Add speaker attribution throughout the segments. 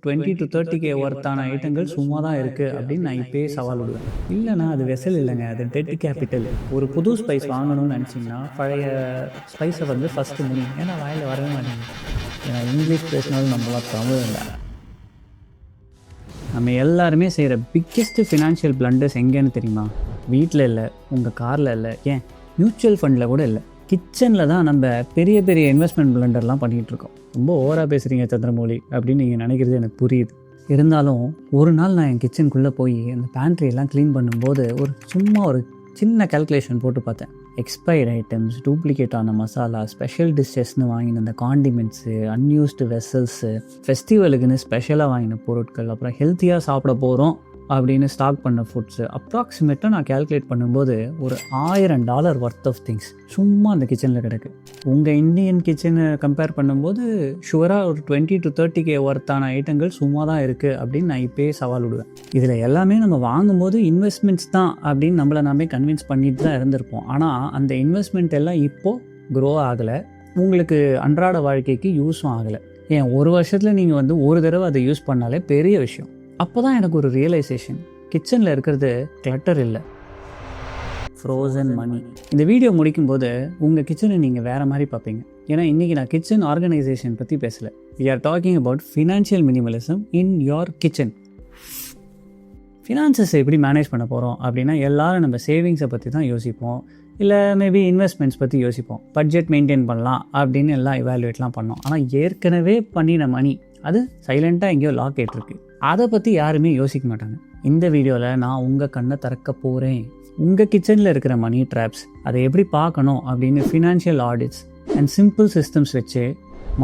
Speaker 1: 20 to 30K ஒர்த்தான ஐட்டங்கள் சும்மா தான் இருக்குது அப்படின்னு நான் இப்போயே சவால் விடுவேன். இல்லைனா அது வெசல் இல்லைங்க, அது டெட் கேபிட்டல். ஒரு புது ஸ்பைஸ் வாங்கணும்னு நினச்சிங்கன்னா பழைய ஸ்பைஸை ஃபஸ்ட்டு முடியும். ஏன்னா வாயில் வரவே மாட்டேங்குது. ஏன்னா இங்கிலீஷ் பேசினாலும் நம்மளாம் தமிழ் இல்லை. நம்ம எல்லாருமே செய்கிற பிக்கெஸ்ட்டு ஃபினான்ஷியல் பிளண்டர்ஸ் எங்கேன்னு தெரியுமா? வீட்டில் இல்லை, உங்கள் காரில் இல்லை, ஏன் மியூச்சுவல் ஃபண்டில் கூட இல்லை, கிச்சனில் தான் நம்ம பெரிய பெரிய இன்வெஸ்ட்மெண்ட் பிளண்டர்லாம் பண்ணிகிட்ருக்கோம். ரொம்ப ஓவராக பேசுகிறீங்க சந்திரமௌலி அப்படின்னு நீங்கள் நினைக்கிறது எனக்கு புரியுது. இருந்தாலும் ஒரு நாள் நான் என் கிச்சனுக்குள்ளே போய் அந்த பேண்ட்ரியெல்லாம் க்ளீன் பண்ணும்போது சும்மா ஒரு சின்ன கால்குலேஷன் போட்டு பார்த்தேன். எக்ஸ்பைர்ட் ஐட்டம்ஸ், டூப்ளிகேட் ஆன மசாலா, ஸ்பெஷல் டிஷ்ஷஸ்னு வாங்கின அந்த காண்டிமெண்ட்ஸு, அன்யூஸ்டு வெசல்ஸு, ஃபெஸ்டிவலுக்குன்னு ஸ்பெஷலாக வாங்கின பொருட்கள், அப்புறம் ஹெல்த்தியாக சாப்பிட போகிறோம் அப்படின்னு ஸ்டாக் பண்ண ஃபுட்ஸு, அப்ராக்சிமேட்டாக நான் கேல்குலேட் பண்ணும்போது ஒரு $1000 ஒர்த் ஆஃப் திங்ஸ் சும்மா அந்த கிச்சனில் கிடக்கு. உங்கள் இந்தியன் கிச்சனை கம்பேர் பண்ணும்போது ஷுவராக ஒரு 20 to 30K ஒர்த்தான ஐட்டங்கள் சும்மா தான் இருக்குது அப்படின்னு நான் இப்போயே சவால் விடுவேன். இதில் எல்லாமே நம்ம வாங்கும்போது இன்வெஸ்ட்மெண்ட்ஸ் தான் அப்படின்னு நம்மளை நாமே கன்வின்ஸ் பண்ணிட்டு தான் இருந்திருப்போம். ஆனால் அந்த இன்வெஸ்ட்மெண்ட் எல்லாம் இப்போது க்ரோ ஆகலை, உங்களுக்கு அன்றாட வாழ்க்கைக்கு யூஸும் ஆகலை. ஏன் ஒரு வருஷத்தில் நீங்கள் ஒரு தடவை அதை யூஸ் பண்ணாலே பெரிய விஷயம். அப்போ தான் எனக்கு ஒரு ரியலைசேஷன், கிச்சனில் இருக்கிறது கிளட்டர் இல்லை, ஃப்ரோசன் மணி. இந்த வீடியோ முடிக்கும்போது உங்கள் கிச்சனை நீங்கள் வேறு மாதிரி பார்ப்பீங்க. ஏன்னா இன்றைக்கி நான் கிச்சன் ஆர்கனைசேஷன் பற்றி பேசலை. We are talking about financial minimalism in your kitchen. Finances எப்படி மேனேஜ் பண்ண போகிறோம் அப்படின்னா எல்லோரும் நம்ம சேவிங்ஸை பற்றி தான் யோசிப்போம், இல்லை மேபி இன்வெஸ்ட்மெண்ட்ஸ் பற்றி யோசிப்போம், பட்ஜெட் மெயின்டைன் பண்ணலாம் அப்படின்னு எல்லாம் இவாலுவேட்லாம் பண்ணோம். ஆனால் ஏற்கனவே பண்ணின மணி அது சைலண்ட்டாக எங்கேயோ லாக் ஆகிட்டுருக்கு. அதை பற்றி யாருமே யோசிக்க மாட்டாங்க. இந்த வீடியோவில் நான் உங்கள் கண்ணை திறக்க போகிறேன். உங்கள் கிச்சனில் இருக்கிற மணி ட்ராப்ஸ், அதை எப்படி பார்க்கணும் அப்படின்னு financial audits and simple systems வச்சு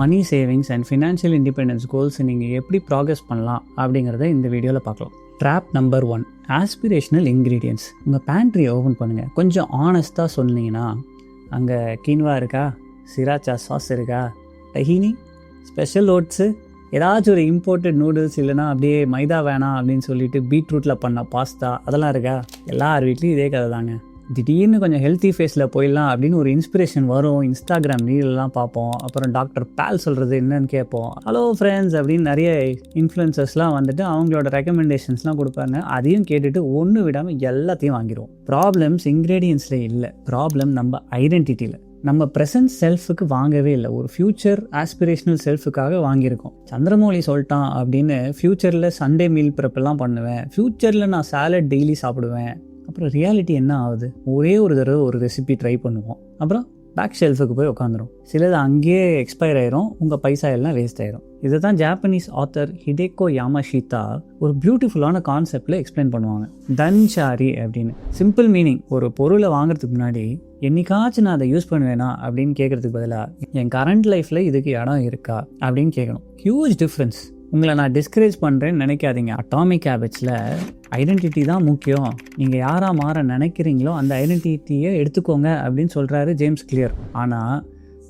Speaker 1: money savings and financial independence goals நீங்கள் எப்படி ப்ராக்ரஸ் பண்ணலாம் அப்படிங்கிறத இந்த வீடியோவில் பார்க்கலாம். Trap number 1, aspirational ingredients. உங்கள் பேண்ட்ரியை ஓப்பன் பண்ணுங்கள். கொஞ்சம் ஆனஸ்ட்டாக சொன்னீங்கன்னா அங்கே கீன்வா இருக்கா, சிராச்சா சாஸ் இருக்கா, டஹீனி, ஸ்பெஷல் ஓட்ஸு, ஏதாச்சும் ஒரு இம்போர்ட்டட் நூடுல்ஸ், இல்லைனா அப்படியே மைதா வேணாம் அப்படின்னு சொல்லிட்டு பீட்ரூட்டில் பண்ண பாஸ்தா அதெல்லாம் இருக்கா? எல்லார் வீட்லேயும் இதே கதை தாங்க. திடீர்னு கொஞ்சம் ஹெல்த்தி ஃபேஸில் போயிடலாம் அப்படின்னு ஒரு இன்ஸ்பிரேஷன் வரும். இன்ஸ்டாகிராம் ரீலெலாம் பார்ப்போம், அப்புறம் டாக்டர் பால் சொல்கிறது என்னன்னு கேட்போம். ஹலோ ஃப்ரெண்ட்ஸ் அப்படின்னு நிறைய இன்ஃப்ளூயன்சர்ஸ்லாம் வந்துட்டு அவங்களோட ரெக்கமெண்டேஷன்ஸ்லாம் கொடுப்பாங்க. அதையும் கேட்டுட்டு ஒன்று விடாமல் எல்லாத்தையும் வாங்கிடுவோம். ப்ராப்ளம்ஸ் இன்க்ரீடியன்ஸில் இல்லை, ப்ராப்ளம் நம்ம ஐடென்டிட்டியில். நம்ம ப்ரெசன்ட் செல்ஃபுக்கு வாங்கவே இல்லை, ஒரு ஃப்யூச்சர் ஆஸ்பிரேஷனல் செல்ஃபுக்காக வாங்கியிருக்கோம். சந்திரமௌலி சொல்லிட்டான் அப்படின்னு ஃப்யூச்சரில் சண்டே மீல் ப்ரெப்பெல்லாம் பண்ணுவேன், ஃப்யூச்சரில் நான் சாலட் டெய்லி சாப்பிடுவேன். அப்புறம் ரியாலிட்டி என்ன ஆகுது? ஒரே ஒரு தடவை ஒரு ரெசிபி ட்ரை பண்ணுவோம், அப்புறம் பேக் ஷெல்ஃபுக்கு போய் உட்காந்துரும். சிலது அங்கேயே எக்ஸ்பயர் ஆயிரும், உங்கள் பைசா எல்லாம் வேஸ்ட் ஆயிரும். இதை தான் ஜாப்பனீஸ் ஆத்தர் ஹிடேகோ யாமாஷிதா ஒரு பியூட்டிஃபுல்லான கான்செப்டில் எக்ஸ்பிளைன் பண்ணுவாங்க, தன்சாரி அப்படின்னு. சிம்பிள் மீனிங், ஒரு பொருளை வாங்குறதுக்கு முன்னாடி என்னைக்காச்சும் நான் அதை யூஸ் பண்ணுவேனா அப்படின்னு கேட்குறதுக்கு பதிலாக என் கரண்ட் லைஃப்பில் இதுக்கு இடம் இருக்கா அப்படின்னு கேட்கணும். Huge difference. உங்களை நான் டிஸ்கரேஜ் பண்ணுறேன்னு நினைக்காதீங்க. அட்டாமிக் ஹேபிட்ஸில் ஐடென்டிட்டி தான் முக்கியம், நீங்கள் யாராக மாற நினைக்கிறீங்களோ அந்த ஐடென்டிட்டியை எடுத்துக்கோங்க அப்படின்னு சொல்கிறாரு ஜேம்ஸ் கிளியர். ஆனால்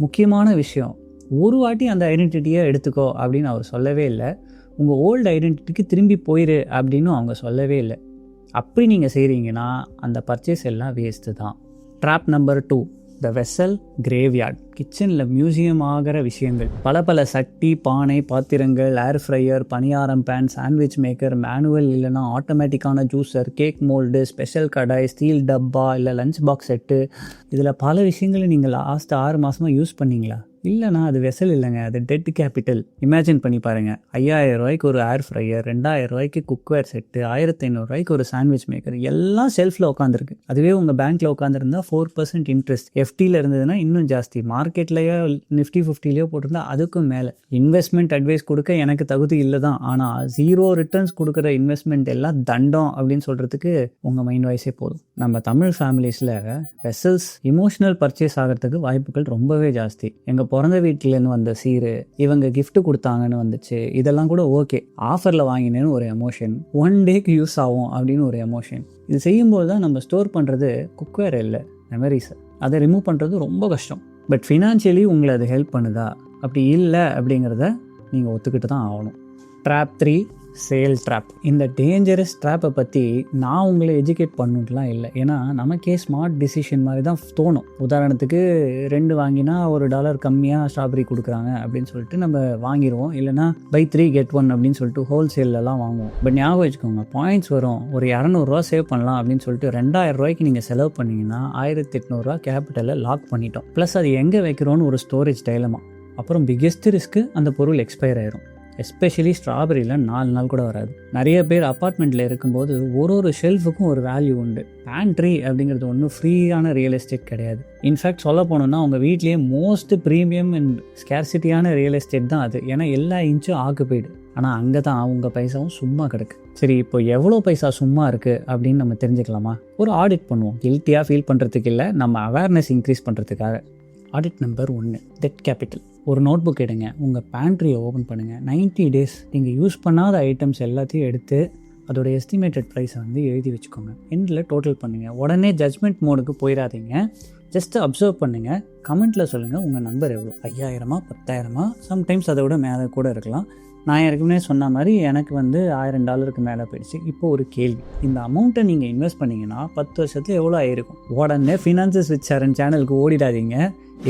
Speaker 1: முக்கியமான விஷயம், ஒரு வாட்டி அந்த ஐடென்டிட்டியை எடுத்துக்கோ அப்படின்னு அவர் சொல்லவே இல்லை. உங்கள் ஓல்டு ஐடென்டிட்டிக்கு திரும்பி போயிரு அப்படின்னு அவங்க சொல்லவே இல்லை. அப்படி நீங்கள் செய்கிறீங்கன்னா அந்த பர்ச்சேஸ் எல்லாம் வேஸ்ட்டு தான். ட்ராப் நம்பர் 2, த வெசல் கிரேவ்யார்ட். கிச்சனில் மியூசியம் ஆகிற விஷயங்கள், பல சட்டி, பானை, பாத்திரங்கள், ஏர் ஃப்ரையர், பணியாரம் பேன், சாண்ட்விச் மேக்கர், மேனுவல் இல்லைனா ஆட்டோமேட்டிக்கான ஜூஸர், கேக் மோல்டு, ஸ்பெஷல் கடாய், ஸ்டீல் டப்பா, இல்லை லஞ்ச் பாக்ஸ் செட்டு. இதில் பல விஷயங்களை நீங்கள் லாஸ்ட் 6 மாதமாக யூஸ் பண்ணிங்களா? இல்லைனா அது வெசல் இல்லைங்க, அது டெட் கேபிட்டல். இமேஜின் பண்ணி பாருங்கள், 5000 ரூபாய்க்கு ஒரு ஏர் ஃப்ரையர், 2000 ரூபாய்க்கு குக்வேர் செட்டு, 1500 ரூபாய்க்கு ஒரு சாண்ட்விச் மேக்கர், எல்லாம் செல்ஃபில் உட்காந்துருக்கு. அதுவே உங்கள் பேங்க்கில் உட்காந்துருந்தா 4% இன்ட்ரெஸ்ட், எஃப்டியில் இருந்ததுன்னா இன்னும் ஜாஸ்தி, மார்க்கெட்லேயோ நிஃப்டி 50லேயோ போட்டிருந்தா அதுக்கும் மேலே. இன்வெஸ்ட்மெண்ட் அட்வைஸ் கொடுக்க எனக்கு தகுதி இல்லை தான், ஆனால் 0 ரிட்டர்ன்ஸ் கொடுக்குற இன்வெஸ்ட்மெண்ட் எல்லாம் தண்டம் அப்படின்னு சொல்கிறதுக்கு உங்கள் மைண்ட் வாய்ஸே போதும். நம்ம தமிழ் ஃபேமிலிஸில் வெசல்ஸ் இமோஷனல் பர்ச்சேஸ் ஆகிறதுக்கு வாய்ப்புகள் ரொம்பவே ஜாஸ்தி. எங்கள் பிறந்த வீட்டிலேருந்து வந்த சீரு, இவங்க கிஃப்ட் கொடுத்தாங்கன்னு வந்துச்சு, இதெல்லாம் கூட ஓகே. ஆஃபரில் வாங்கினேன்னு ஒரு எமோஷன், 1 டேக்கு யூஸ் ஆகும் அப்படின்னு ஒரு எமோஷன். இது செய்யும்போது தான் நம்ம ஸ்டோர் பண்ணுறது குக்வேர் இல்லை, மெமரிஸை. அதை ரிமூவ் பண்ணுறது ரொம்ப கஷ்டம். பட் ஃபினான்ஷியலி உங்களை அது ஹெல்ப் பண்ணுதா? அப்படி இல்லை அப்படிங்கிறத நீங்கள் ஒத்துக்கிட்டு தான் ஆகணும். Drop 3, sale drop. இந்த டேஞ்சரஸ் ட்ராப்பை பற்றி நான் உங்களை எஜுகேட் பண்ணணுன்ட்டுலாம் இல்லை. ஏன்னா நமக்கே ஸ்மார்ட் டிசிஷன் மாதிரி தான் தோணும். உதாரணத்துக்கு 2 வாங்கினா $1 கம்மியாக ஸ்ட்ராபெரி கொடுக்குறாங்க அப்படின்னு சொல்லிட்டு நம்ம வாங்கிடுவோம். இல்லைனா பை 3 get 1 அப்படின்னு சொல்லிட்டு ஹோல்சேல்லாம் வாங்குவோம். பட் ஞாபகம் வச்சுக்கோங்க, பாயிண்ட்ஸ் வரும். ஒரு $200 சேவ் பண்ணலாம் அப்படின்னு சொல்லிட்டு $2000 நீங்கள் செலவு பண்ணிங்கன்னா $1800 கேபிட்டலை லாக் பண்ணிட்டோம். ப்ளஸ் அது எங்கே வைக்கிறோன்னு ஒரு ஸ்டோரேஜ் டைலமா. அப்புறம் பிக்கெஸ்ட் ரிஸ்க்கு, அந்த பொருள் எக்ஸ்பயர் ஆயிரும். எஸ்பெஷலி ஸ்ட்ராபெரியில் 4 நாள் கூட வராது. நிறைய பேர் அப்பார்ட்மெண்ட்டில் இருக்கும்போது ஒரு ஷெல்ஃபுக்கும் ஒரு வேல்யூ உண்டு. பேண்ட்ரி அப்படிங்கிறது ஒன்றும் ஃப்ரீயான ரியல் எஸ்டேட் கிடையாது. இன்ஃபேக்ட் சொல்ல போனோம்னா உங்கள் வீட்லேயே மோஸ்ட் ப்ரீமியம் அண்ட் ஸ்கேர்சிட்டியான ரியல் எஸ்டேட் தான் அது. ஏன்னா எல்லா இன்ச்சும் ஆக்குபைடு. ஆனால் அங்கே தான் உங்கள் பைசாவும் சும்மா கிடக்கு. சரி, இப்போ எவ்வளோ பைசா சும்மா இருக்குது அப்படின்னு நம்ம தெரிஞ்சுக்கலாமா? ஒரு ஆடிட் பண்ணுவோம். கில்ட்டியாக ஃபீல் பண்ணுறதுக்கு இல்லை, நம்ம அவேர்னஸ் இன்க்ரீஸ் பண்ணுறதுக்காக. Audit number 1, dead capital. ஒரு நோட் புக் எடுங்க, உங்கள் பேண்ட்ரியை ஓப்பன் பண்ணுங்கள். 90 days நீங்கள் யூஸ் பண்ணாத ஐட்டம்ஸ் எல்லாத்தையும் எடுத்து அதோட எஸ்டிமேட்டட் ப்ரைஸை எழுதி வச்சுக்கோங்க. எண்டில் டோட்டல் பண்ணுங்கள். உடனே ஜட்ஜ்மெண்ட் மோடுக்கு போயிடாதீங்க. ஜஸ்ட்டு அப்சர்வ் பண்ணுங்கள். கமெண்ட்டில் சொல்லுங்கள் உங்கள் நம்பர் எவ்வளோ, 5000, 10,000, சம்டைம்ஸ் அதை விட மேலே கூட இருக்கலாம். நான் ஏற்கனவே சொன்ன மாதிரி எனக்கு $1000 மேலே போயிடுச்சு. இப்போ ஒரு கேள்வி, இந்த அமௌண்ட்டை நீங்கள் இன்வெஸ்ட் பண்ணிங்கன்னா 10 வருஷத்தில் எவ்வளோ ஆகிருக்கும்? உடனே ஃபினான்சஸ் வித் ஷரண் சேனலுக்கு ஓடிடாதீங்க.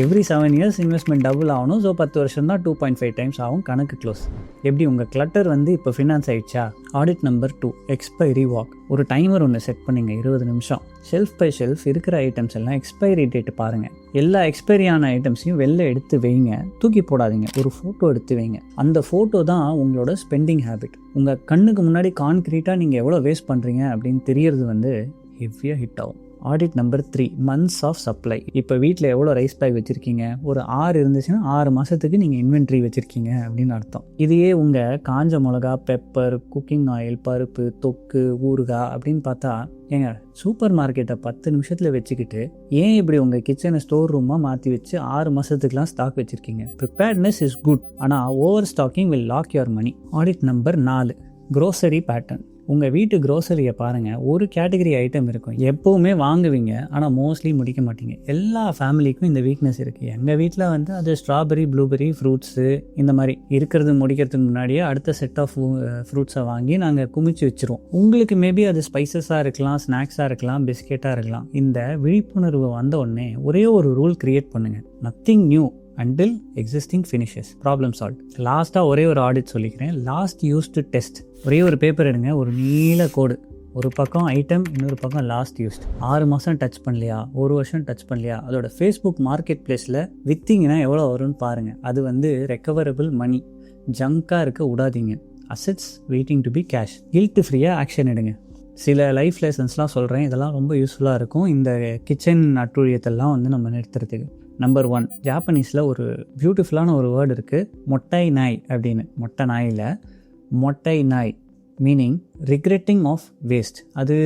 Speaker 1: எவ்ரி 7 years இன்வெஸ்ட்மெண்ட் டபுள் ஆகணும். ஸோ 10 வருஷம் தான் 2.5 times ஆகும். கணக்கு க்ளோஸ். எப்படி உங்கள் கிளட்டர் இப்போ ஃபினான்ஸ் ஆகிடுச்சா? Audit number 2, expiry walk. ஒரு டைமர் ஒன்று செட் பண்ணிங்க, 20 நிமிஷம். ஷெல்ஃப் பை ஷெல்ஃப் இருக்கிற ஐட்டம்ஸ் எல்லாம் எக்ஸ்பைரி டேட் பாருங்கள். எல்லா எக்ஸ்பைரியான ஐட்டம்ஸையும் வெளில எடுத்து வைங்க, தூக்கி போடாதீங்க. ஒரு ஃபோட்டோ எடுத்து வைங்க. அந்த ஃபோட்டோ தான் உங்களோட ஸ்பெண்டிங் ஹேபிட். உங்கள் கண்ணுக்கு முன்னாடி கான்க்ரீட்டாக நீங்கள் எவ்வளோ வேஸ்ட் பண்ணுறீங்க அப்படின்னு தெரியறது ஹெவியாக ஹிட் ஆகும். Audit number 3, months of supply. இப்போ வீட்டில் எவ்வளோ ரைஸ் பேக் வச்சுருக்கீங்க? ஒரு 6 இருந்துச்சுன்னா 6 மாதத்துக்கு நீங்கள் இன்வென்ட்ரி வச்சுருக்கீங்க அப்படின்னு அர்த்தம். இதையே உங்கள் காஞ்ச மிளகா, பெப்பர், குக்கிங் ஆயில், பருப்பு, தொக்கு, ஊறுகாய் அப்படின்னு பார்த்தா, ஏங்க சூப்பர் மார்க்கெட்டை 10 நிமிஷத்தில் வச்சுக்கிட்டு ஏன் இப்படி உங்கள் கிச்சனை ஸ்டோர் ரூமாக மாற்றி வச்சு 6 மாதத்துக்குலாம் ஸ்டாக் வச்சுருக்கீங்க? ப்ரிப்பேர்ட்னஸ் இஸ் குட், ஆனால் over stocking will lock your money. Audit number 4, grocery pattern. உங்கள் வீட்டு க்ரோசரியை பாருங்கள். ஒரு கேட்டகரி ஐட்டம் இருக்கும், எப்போவுமே வாங்குவீங்க, ஆனால் மோஸ்ட்லி முடிக்க மாட்டீங்க. எல்லா ஃபேமிலிக்கும் இந்த வீக்னஸ் இருக்குது. எங்கள் வீட்டில் அது ஸ்ட்ராபெரி, ப்ளூபெரி, ஃப்ரூட்ஸு இந்த மாதிரி இருக்கிறது முடிக்கிறதுக்கு முன்னாடியே அடுத்த செட் ஆஃப் ஃப்ரூட்ஸை வாங்கி நாங்கள் குமிச்சு வச்சுருவோம். உங்களுக்கு மேபி அது ஸ்பைசஸாக இருக்கலாம், ஸ்நாக்ஸாக இருக்கலாம், பிஸ்கெட்டாக இருக்கலாம். இந்த விழிப்புணர்வு வந்த உடனே ஒரே ஒரு ரூல் க்ரியேட் பண்ணுங்கள், nothing new until existing finishes, problem solved. லாஸ்ட்டாக ஒரே ஒரு ஆடிட் சொல்லிக்கிறேன். Last used test. ஒரே ஒரு பேப்பர் எடுங்க, ஒரு நீல கோடு, ஒரு பக்கம் ஐட்டம், இன்னொரு பக்கம் லாஸ்ட் யூஸ்ட். 6 மாதம் டச் பண்ணலையா, 1 வருஷம் டச் பண்ணலையா, அதோட ஃபேஸ்புக் மார்க்கெட் பிளேஸில் வித்திங்கன்னா எவ்வளோ வரும்னு பாருங்கள். அது ரெக்கவரபிள் மணி. ஜங்காக இருக்க விடாதீங்க. Assets waiting to be cash. Guilt ஃப்ரீயாக ஆக்ஷன் எடுங்க. சில லைஃப் லெசன்ஸ்லாம் சொல்கிறேன், இதெல்லாம் ரொம்ப யூஸ்ஃபுல்லாக இருக்கும் இந்த கிச்சன் அட்டுழியத்தெல்லாம் நம்ம நிறுத்துறதுக்கு. நம்பர் 1, ஜாப்பனீஸில் ஒரு பியூட்டிஃபுல்லான ஒரு வேர்டு இருக்குது, மொட்டை நாய் அப்படின்னு. மொட்டை நாயில் மொட்டை நாய் மீனிங் ரிக்ரெட்டிங் ஆஃப் வேஸ்ட். அது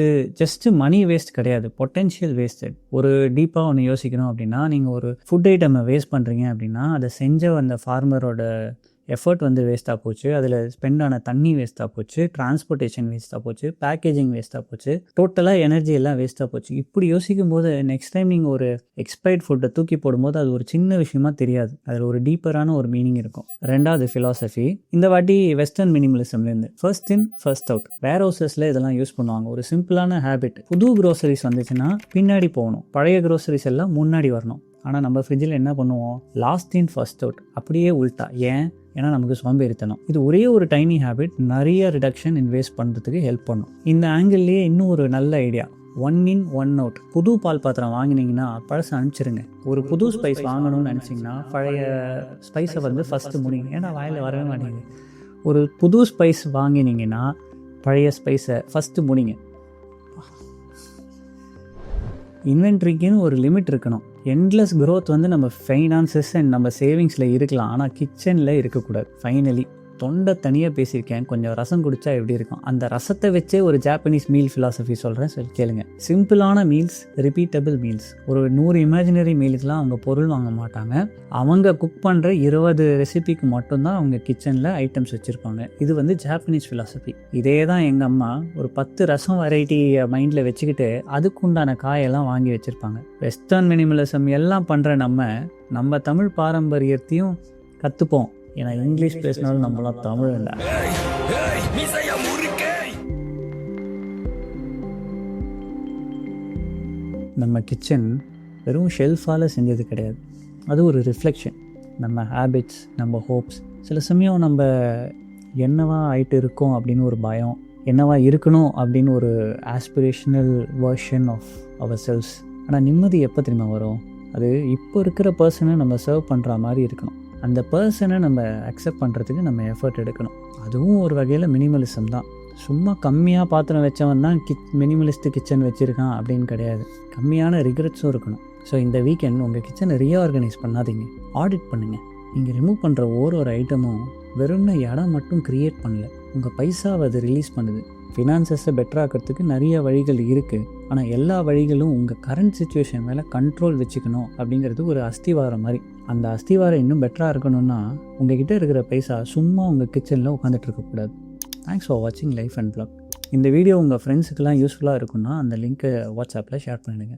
Speaker 1: ஜஸ்ட்டு மணி வேஸ்ட் கிடையாது, பொட்டென்ஷியல் வேஸ்டட். ஒரு டீப்பாக ஒன்று யோசிக்கணும் அப்படின்னா, நீங்கள் ஒரு ஃபுட் ஐட்டமை வேஸ்ட் பண்ணுறீங்க அப்படின்னா அதை செஞ்ச அந்த ஃபார்மரோட எஃபர்ட் வேஸ்ட்டாக போச்சு, அதில் ஸ்பெண்ட் ஆன தண்ணி வேஸ்ட்டாக போச்சு, டிரான்ஸ்போர்ட்டேஷன் வேஸ்ட்டாக போச்சு, பேக்கேஜிங் வேஸ்ட்டாக போச்சு, டோட்டலாக எனர்ஜி எல்லாம் வேஸ்ட்டாக போச்சு. இப்படி யோசிக்கும் போது நெக்ஸ்ட் டைம் நீங்கள் ஒரு எக்ஸ்பைர்ட் ஃபுட்டை தூக்கி போடும்போது அது ஒரு சின்ன விஷயமா தெரியாது, அதில் ஒரு டீப்பரான ஒரு மீனிங் இருக்கும். 2வது ஃபிலாசபி, இந்த வாட்டி வெஸ்டர்ன் மினிமலிசம்லேருந்து ஃபர்ஸ்ட் இன் ஃபர்ஸ்ட் அவுட். வேர் ஹவுசஸில் இதெல்லாம் யூஸ் பண்ணுவாங்க. ஒரு சிம்பிளான ஹேபிட், புது க்ரோசரிஸ் வந்துச்சுன்னா பின்னாடி போகணும், பழைய க்ரோசரிஸ் எல்லாம் முன்னாடி வரணும். ஆனால் நம்ம ஃப்ரிட்ஜில் என்ன பண்ணுவோம், லாஸ்ட் இன் ஃபர்ஸ்ட் அவுட், அப்படியே உல்ட்டா. ஏன்னா நமக்கு சோம்பேறித்தனம். இது ஒரே ஒரு டைனி ஹேபிட் நிறைய ரிடக்ஷன் இன்வெஸ்ட் பண்ணுறதுக்கு ஹெல்ப் பண்ணும். இந்த ஆங்கிள்லேயே இன்னும் ஒரு நல்ல ஐடியா, 1 in 1 out. புது பால் பாத்திரம் வாங்கினீங்கன்னா பழசை அனுப்பிச்சிருங்க. ஒரு புது ஸ்பைஸ் வாங்கணும்னு நினச்சிங்கன்னா பழைய ஸ்பைஸை ஃபஸ்ட்டு முடிங்க. ஏன்னா வாயில் வரவே மாட்டேங்குது. ஒரு புது ஸ்பைஸ் வாங்கினீங்கன்னா பழைய ஸ்பைஸை ஃபஸ்ட்டு முடிங்க. இன்வென்ட்ரிக்குன்னு ஒரு லிமிட் இருக்கணும். எண்ட்லெஸ் க்ரோத் நம்ம ஃபைனான்சஸ் அண்ட் நம்ம சேவிங்ஸில் இருக்கலாம், ஆனால் கிச்சனில் இருக்கக்கூடாது. ஃபைனலி தொண்டை தனியாக பேசியிருக்கேன், கொஞ்சம் ரசம் குடித்தா எப்படி இருக்கும், அந்த ரசத்தை வச்சே ஒரு ஜாப்பனீஸ் மீல் ஃபிலாசபி சொல்கிறேன், கேளுங்க. சிம்பிளான மீல்ஸ், ரிப்பீட்டபிள் மீல்ஸ். ஒரு 100 இமேஜினரி மீலுக்கெலாம் அவங்க பொருள் வாங்க மாட்டாங்க. அவங்க குக் பண்ணுற 20 ரெசிபிக்கு மட்டும்தான் அவங்க கிச்சனில் ஐட்டம்ஸ் வச்சுருப்பாங்க. இது ஜாப்பனீஸ் ஃபிலாசபி. இதே தான் எங்கள் அம்மா ஒரு 10 ரசம் வெரைட்டி மைண்டில் வச்சுக்கிட்டு அதுக்குண்டான காயெல்லாம் வாங்கி வச்சுருப்பாங்க. வெஸ்டர்ன் மினிமலிசம் எல்லாம் பண்ணுற நம்ம தமிழ் பாரம்பரியத்தையும் கற்றுப்போம். ஏன்னா இங்கிலீஷ் பேசினாலும் நம்மளாம் தமிழ் இல்லை. நம்ம கிச்சன் வெறும் ஷெல்ஃபால் செஞ்சது கிடையாது. அது ஒரு ரிஃப்ளெக்ஷன். நம்ம ஹேபிட்ஸ், நம்ம ஹோப்ஸ், சில சமயம் நம்ம என்னவா ஆகிட்டு இருக்கோம் அப்படின்னு ஒரு பயம், என்னவா இருக்கணும் அப்படின்னு ஒரு aspirational version of ourselves. ஆனால் நிம்மதி எப்போ தெரியுமா வரும்? அது இப்போ இருக்கிற பர்சனை நம்ம சர்வ் பண்ணுற மாதிரி இருக்கணும். அந்த பர்சனை நம்ம அக்செப்ட் பண்ணுறதுக்கு நம்ம எஃபர்ட் எடுக்கணும். அதுவும் ஒரு வகையில் மினிமலிசம் தான். சும்மா கம்மியாக பாத்திரம் வச்சவன் தான் மினிமலிஸ்ட் கிச்சன் வச்சுருக்கான் அப்படின்னு கிடையாது. கம்மியான ரிக்ரெட்ஸும் இருக்கணும். ஸோ இந்த வீக்கெண்ட் உங்கள் கிச்சனை ரீஆர்கனைஸ் பண்ணாதீங்க, ஆடிட் பண்ணுங்கள். நீங்கள் ரிமூவ் பண்ணுற ஒரு ஐட்டமும் வெறும் இடம் மட்டும் க்ரியேட் பண்ணல, உங்கள் பைசாவை அது ரிலீஸ் பண்ணுது. ஃபினான்சஸை பெட்டராக்கிறதுக்கு நிறைய வழிகள் இருக்குது. ஆனால் எல்லா வழிகளும் உங்கள் கரண்ட் சுச்சுவேஷன் மேலே கண்ட்ரோல் வச்சுக்கணும் அப்படிங்கிறது ஒரு அஸ்திவாரம் மாதிரி. அந்த அஸ்திவாரம் இன்னும் பெட்டராக இருக்கணும்னா உங்கள்கிட்ட இருக்கிற பைசா சும்மா உங்கள் கிச்சனில் உட்காந்துட்டு இருக்கக்கூடாது. தேங்க்ஸ் ஃபார் வாட்சிங் லைஃப் அண்ட் வ்ளாக். இந்த வீடியோ உங்கள் ஃப்ரெண்ட்ஸுக்கெல்லாம் யூஸ்ஃபுல்லாக இருக்குன்னா அந்த லிங்க்கை வாட்ஸ்அப்பில் ஷேர் பண்ணிடுங்க.